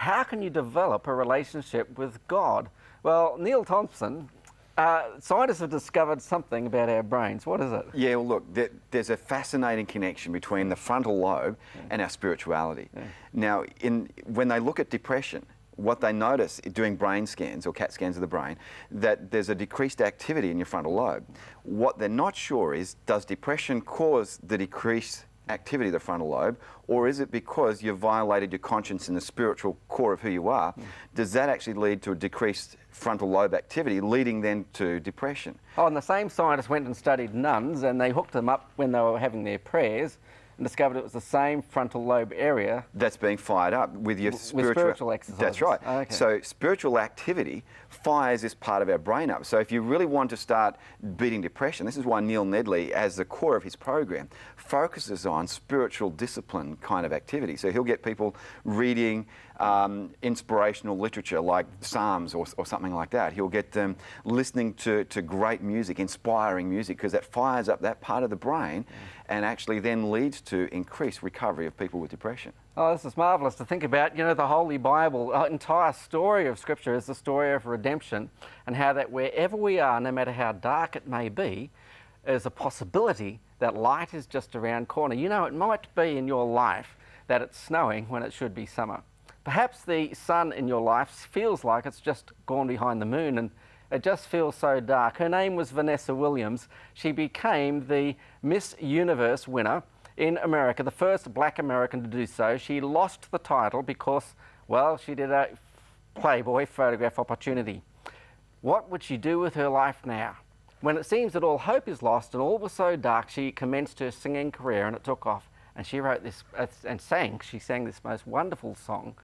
How can you develop a relationship with God? Well, Neil Thompson, scientists have discovered something about our brains. What is it? Yeah, well, look, there's a fascinating connection between the frontal lobe and our spirituality. Now, when they look at depression, what they notice doing brain scans or CAT scans of the brain, that there's a decreased activity in your frontal lobe. What they're not sure is, does depression cause the decreased activity of the frontal lobe, or is it because you've violated your conscience in the spiritual core of who you are? Does that actually lead to a decreased frontal lobe activity, leading then to depression? Oh, and the same scientists went and studied nuns, and they hooked them up when they were having their prayers and discovered it was the same frontal lobe area that's being fired up with your spiritual exercises. That's right. Oh, okay. So spiritual activity fires this part of our brain up. So if you really want to start beating depression, this is why Neil Nedley, as the core of his program, focuses on spiritual discipline kind of activity. So he'll get people reading inspirational literature like Psalms or something like that. He'll get them listening to great music, inspiring music, because that fires up that part of the brain and actually then leads to increased recovery of people with depression. Oh, this is marvellous to think about. You know, the Holy Bible, the entire story of Scripture is the story of redemption, and how that wherever we are, no matter how dark it may be, there's a possibility that light is just around the corner. You know, it might be in your life that it's snowing when it should be summer. Perhaps the sun in your life feels like it's just gone behind the moon, and it just feels so dark. Her name was Vanessa Williams. She became the Miss Universe winner in America, the first black American to do so. She lost the title because, well, she did a Playboy photograph opportunity. What would she do with her life now? When it seems that all hope is lost and all was so dark, she commenced her singing career, and it took off. And she wrote this she sang this most wonderful song